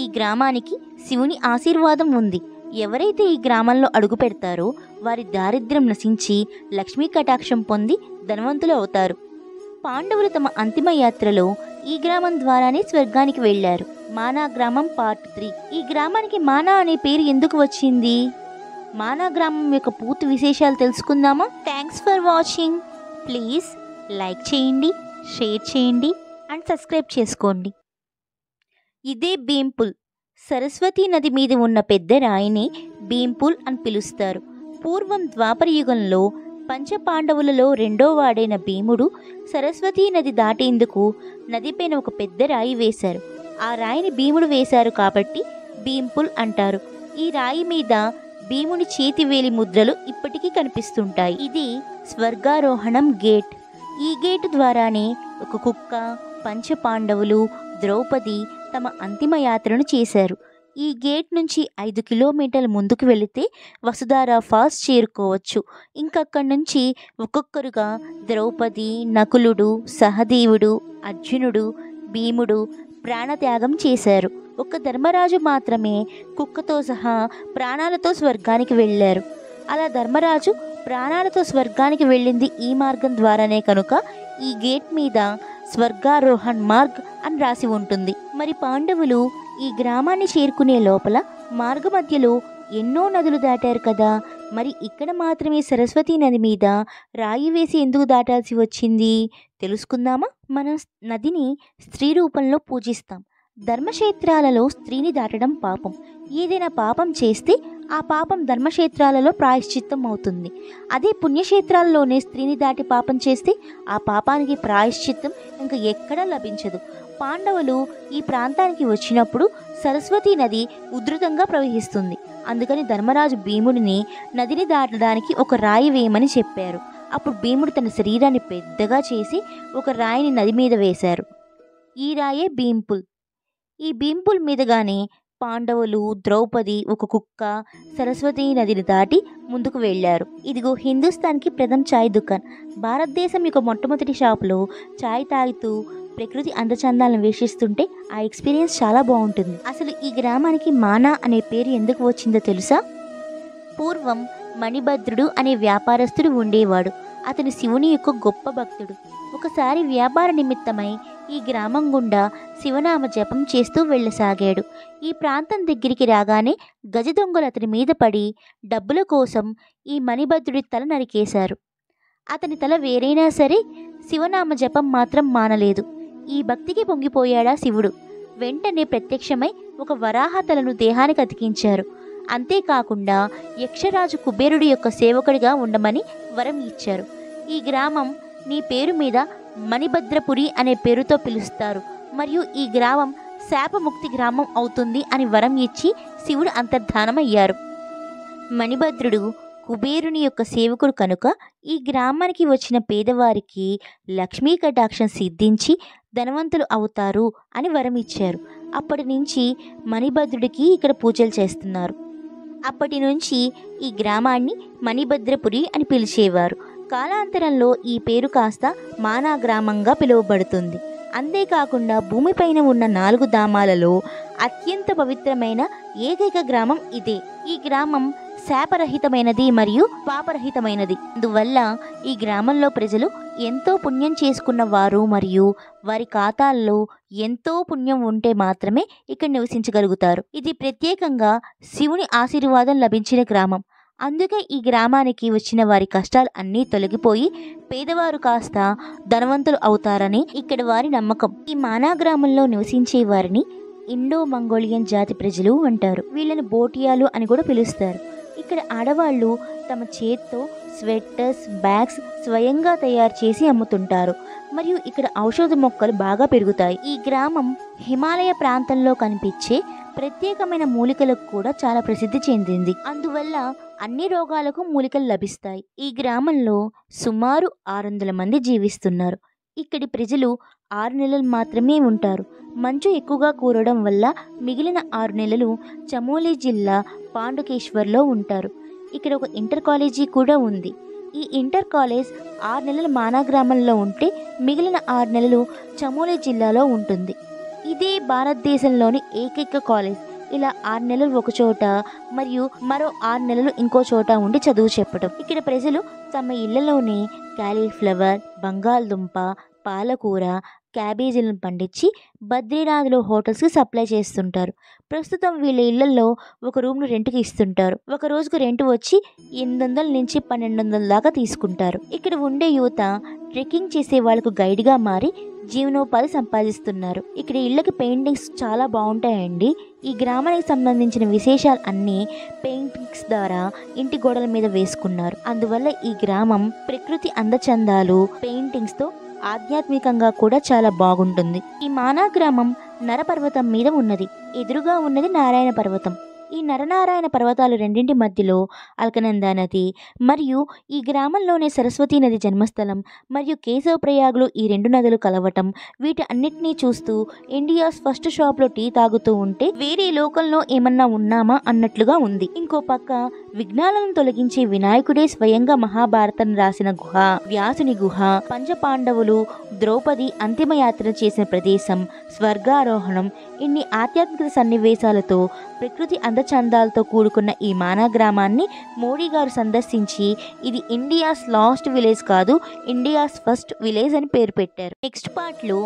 ఈ గ్రామానికి శివుని ఆశీర్వాదం ఉంది. ఎవరైతే ఈ గ్రామంలో అడుగు పెడతారో వారి దారిద్ర్యం నశించి లక్ష్మీ కటాక్షం పొంది ధనవంతులు అవుతారు. పాండవులు తమ అంతిమ యాత్రలో ఈ గ్రామం ద్వారానే స్వర్గానికి వెళ్లారు. మానా గ్రామం పార్ట్ 3. ఈ గ్రామానికి మానా అనే పేరు ఎందుకు వచ్చింది? మానా గ్రామం యొక్క పూర్తి విశేషాలు తెలుసుకుందామా? Thanks for watching. Please like చేయండి, షేర్ చేయండి అండ్ సబ్స్క్రైబ్ చేసుకోండి. ఇదే భీంపుల్. సరస్వతీ నది మీద ఉన్న పెద్ద రాయిని భీంపుల్ అని పిలుస్తారు. పూర్వం ద్వాపర యుగంలో పంచపాండవులలో రెండో వాడైన భీముడు సరస్వతీ నది దాటేందుకు నదిపైన ఒక పెద్ద రాయి వేశారు. ఆ రాయిని భీముడు వేశారు కాబట్టి భీంపుల్ అంటారు. ఈ రాయి మీద భీముని చేతివేలి ముద్రలు ఇప్పటికీ కనిపిస్తుంటాయి. ఇది స్వర్గారోహణం గేట్. ఈ గేటు ద్వారానే ఒక కుక్క, పంచపాండవులు, ద్రౌపది తమ అంతిమ యాత్రను చేశారు. ఈ గేట్ నుంచి 5 కిలోమీటర్ల ముందుకు వెళితే వసుధారా ఫాల్స్ చేరుకోవచ్చు. ఇంకక్కడి నుంచి ఒక్కొక్కరుగా ద్రౌపది, నకులుడు, సహదేవుడు, అర్జునుడు, భీముడు ప్రాణత్యాగం చేశారు. ఒక్క ధర్మరాజు మాత్రమే కుక్కతో సహా ప్రాణాలతో స్వర్గానికి వెళ్ళారు. అలా ధర్మరాజు ప్రాణాలతో స్వర్గానికి వెళ్ళింది ఈ మార్గం ద్వారానే కనుక ఈ గేట్ మీద స్వర్గారోహణ్ మార్గ్ అని రాసి ఉంటుంది. మరి పాండవులు ఈ గ్రామాన్ని చేరుకునే లోపల మార్గ మధ్యలో ఎన్నో నదులు దాటారు కదా, మరి ఇక్కడ మాత్రమే సరస్వతీ నది మీద రాయి వేసి ఎందుకు దాటాల్సి వచ్చింది తెలుసుకుందామా? మనం నదిని స్త్రీ రూపంలో పూజిస్తాం. ధర్మక్షేత్రాలలో స్త్రీని దాటడం పాపం. ఏదైనా పాపం చేస్తే ఆ పాపం ధర్మక్షేత్రాలలో ప్రాయశ్చిత్తం అవుతుంది. అదే పుణ్యక్షేత్రాలలోనే స్త్రీని దాటి పాపం చేస్తే ఆ పాపానికి ప్రాయశ్చిత్తం ఇంకా ఎక్కడా లభించదు. పాండవులు ఈ ప్రాంతానికి వచ్చినప్పుడు సరస్వతీ నది ఉధృతంగా ప్రవహిస్తుంది. అందుకని ధర్మరాజు భీముడిని నదిని దాటడానికి ఒక రాయి వేయమని చెప్పారు. అప్పుడు భీముడు తన శరీరాన్ని పెద్దగా చేసి ఒక రాయిని నది మీద వేశారు. ఈ రాయే భీంపుల్. ఈ భీంపుల్ మీదుగానే పాండవులు, ద్రౌపది, ఒక కుక్క సరస్వతీ నదిని దాటి ముందుకు వెళ్ళారు. ఇదిగో హిందుస్థాన్కి ప్రథమ చాయ్ దుకాణం. భారతదేశం యొక్క మొట్టమొదటి షాపులో చాయ్ తాగుతూ ప్రకృతి అందచందాలను వీక్షిస్తుంటే ఆ ఎక్స్పీరియన్స్ చాలా బాగుంటుంది. అసలు ఈ గ్రామానికి మానా అనే పేరు ఎందుకు వచ్చిందో తెలుసా? పూర్వం మణిభద్రుడు అనే వ్యాపారస్తుడు ఉండేవాడు. అతను శివుని యొక్క గొప్ప భక్తుడు. ఒకసారి వ్యాపార నిమిత్తమై ఈ గ్రామం గుండా శివనామ జపం చేస్తూ వెళ్ళసాగాడు. ఈ ప్రాంతం దగ్గరికి రాగానే గజ దొంగలు అతని మీద పడి డబ్బుల కోసం ఈ మణిభద్రుడి తల నరికేశారు. అతని తల వేరైనా సరే శివనామ జపం మాత్రం మానలేదు. ఈ భక్తికి పొంగిపోయాడా శివుడు. వెంటనే ప్రత్యక్షమై ఒక వరాహ తలను దేహానికి అతికించారు. అంతేకాకుండా యక్షరాజు కుబేరుడి యొక్క సేవకుడిగా ఉండమని వరం ఇచ్చారు. ఈ గ్రామం నీ పేరు మీద మణిభద్రపురి అనే పేరుతో పిలుస్తారు, మరియు ఈ గ్రామం శాపముక్తి గ్రామం అవుతుంది అని వరం ఇచ్చి శివుడు అంతర్ధానమయ్యారు. మణిభద్రుడు కుబేరుని యొక్క సేవకుడు కనుక ఈ గ్రామానికి వచ్చిన పేదవారికి లక్ష్మీ కటాక్షం సిద్ధించి ధనవంతులు అవుతారు అని వరం ఇచ్చారు. అప్పటి నుంచి మణిభద్రుడికి ఇక్కడ పూజలు చేస్తున్నారు. అప్పటి నుంచి ఈ గ్రామాన్ని మణిభద్రపురి అని పిలిచేవారు. కాలాంతరంలో ఈ పేరు కాస్త మానా గ్రామంగా పిలువబడుతుంది. అంతేకాకుండా భూమిపైన ఉన్న 4 ధామాలలో అత్యంత పవిత్రమైన ఏకైక గ్రామం ఇదే. ఈ గ్రామం శాపరహితమైనది మరియు పాపరహితమైనది. అందువల్ల ఈ గ్రామంలో ప్రజలు ఎంతో పుణ్యం చేసుకున్న వారు మరియు వారి ఖాతాల్లో ఎంతో పుణ్యం ఉంటే మాత్రమే ఇక్కడ నివసించగలుగుతారు. ఇది ప్రత్యేకంగా శివుని ఆశీర్వాదం లభించిన గ్రామం. అందుకే ఈ గ్రామానికి వచ్చిన వారి కష్టాలు అన్నీ తొలగిపోయి పేదవారు కాస్త ధనవంతులు అవుతారని ఇక్కడ వారి నమ్మకం. ఈ మానా గ్రామంలో నివసించే వారిని ఇండో మంగోలియన్ జాతి ప్రజలు అంటారు. వీళ్ళని బోటియాలు అని కూడా పిలుస్తారు. ఇక్కడ ఆడవాళ్ళు తమ చేత్తో స్వెట్టర్స్, బ్యాగ్స్ స్వయంగా తయారు చేసి అమ్ముతుంటారు. మరియు ఇక్కడ ఔషధ మొక్కలు బాగా పెరుగుతాయి. ఈ గ్రామం హిమాలయ ప్రాంతంలో కనిపించే ప్రత్యేకమైన మూలికలకు కూడా చాలా ప్రసిద్ధి చెందింది. అందువల్ల అన్ని రోగాలకు మూలికలు లభిస్తాయి. ఈ గ్రామంలో సుమారు 600 మంది జీవిస్తున్నారు. ఇక్కడి ప్రజలు 6 నెలలు మాత్రమే ఉంటారు. మంచు ఎక్కువగా కూరడం వల్ల మిగిలిన 6 నెలలు చమోలి జిల్లా పాండుకేశ్వర్లో ఉంటారు. ఇక్కడ ఒక ఇంటర్ కాలేజీ కూడా ఉంది. ఈ ఇంటర్ కాలేజ్ 6 నెలలు మానా గ్రామంలో ఉంటే మిగిలిన 6 నెలలు చమోలి జిల్లాలో ఉంటుంది. ఇదే భారతదేశంలోని ఏకైక కాలేజ్. ఇలా 6 నెలలు ఒక చోట మరియు మరో 6 నెలలు ఇంకో చోట ఉండి చదువు చెప్పడం. ఇక్కడ ప్రజలు తమ ఇళ్లలోనే కాలీఫ్లవర్, బంగాళదుంప, పాలకూర, క్యాబేజీలను పండించి బద్రీనాథ్లో హోటల్స్కి సప్లై చేస్తుంటారు. ప్రస్తుతం వీళ్ళ ఇళ్లలో ఒక రూమ్ను రెంట్కి ఇస్తుంటారు. ఒక రోజుకు రెంట్ వచ్చి 800 నుంచి 1200 దాకా తీసుకుంటారు. ఇక్కడ ఉండే యువత ట్రెక్కింగ్ చేసే వాళ్ళకు గైడ్గా మారి జీవనోపాధి సంపాదిస్తున్నారు. ఇక్కడ ఇళ్ళకి పెయింటింగ్స్ చాలా బాగుంటాయండి. ఈ గ్రామానికి సంబంధించిన విశేషాలు అన్నీ పెయింటింగ్స్ ద్వారా ఇంటి గోడల మీద వేసుకున్నారు. అందువల్ల ఈ గ్రామం ప్రకృతి అందచందాలు పెయింటింగ్స్తో ఆధ్యాత్మికంగా కూడా చాలా బాగుంటుంది. ఈ మానా గ్రామం నరపర్వతం మీద ఉన్నది. ఎదురుగా ఉన్నది నారాయణ పర్వతం. ఈ నరనారాయణ పర్వతాలు రెండింటి మధ్యలో అల్కనంద నది మరియు ఈ గ్రామంలోనే సరస్వతీ నది జన్మస్థలం మరియు కేశవ ప్రయాగ్లో ఈ 2 నదులు కలవటం, వీటి అన్నిటినీ చూస్తూ ఇండియాస్ ఫస్ట్ షాప్లో టీ తాగుతూ ఉంటే వేరే లోకంలో ఏమన్నా ఉన్నామా అన్నట్లుగా ఉంది. ఇంకో పక్క విఘ్నాలను తొలగించే వినాయకుడే స్వయంగా మహాభారతం రాసిన గుహ, వ్యాసుని గుహ, పంచపాండవులు, ద్రౌపది అంతిమయాత్ర చేసిన ప్రదేశం, స్వర్గారోహణం, ఇన్ని ఆధ్యాత్మిక సన్నివేశాలతో ప్రకృతి అందచందాలతో కూడుకున్న ఈ మానా గ్రామాన్ని మోడీ గారు సందర్శించి ఇది ఇండియాస్ లాస్ట్ విలేజ్ కాదు, ఇండియాస్ ఫస్ట్ విలేజ్ అని పేరు పెట్టారు. నెక్స్ట్ పార్ట్లో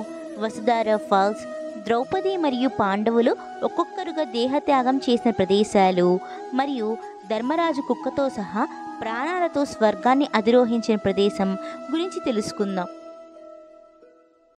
వసుధార ఫాల్స్, ద్రౌపది మరియు పాండవులు ఒక్కొక్కరుగా దేహత్యాగం చేసిన ప్రదేశాలు మరియు ధర్మరాజు కుక్కతో సహా ప్రాణాలతో స్వర్గాన్ని అధిరోహించిన ప్రదేశం గురించి తెలుసుకుందాం.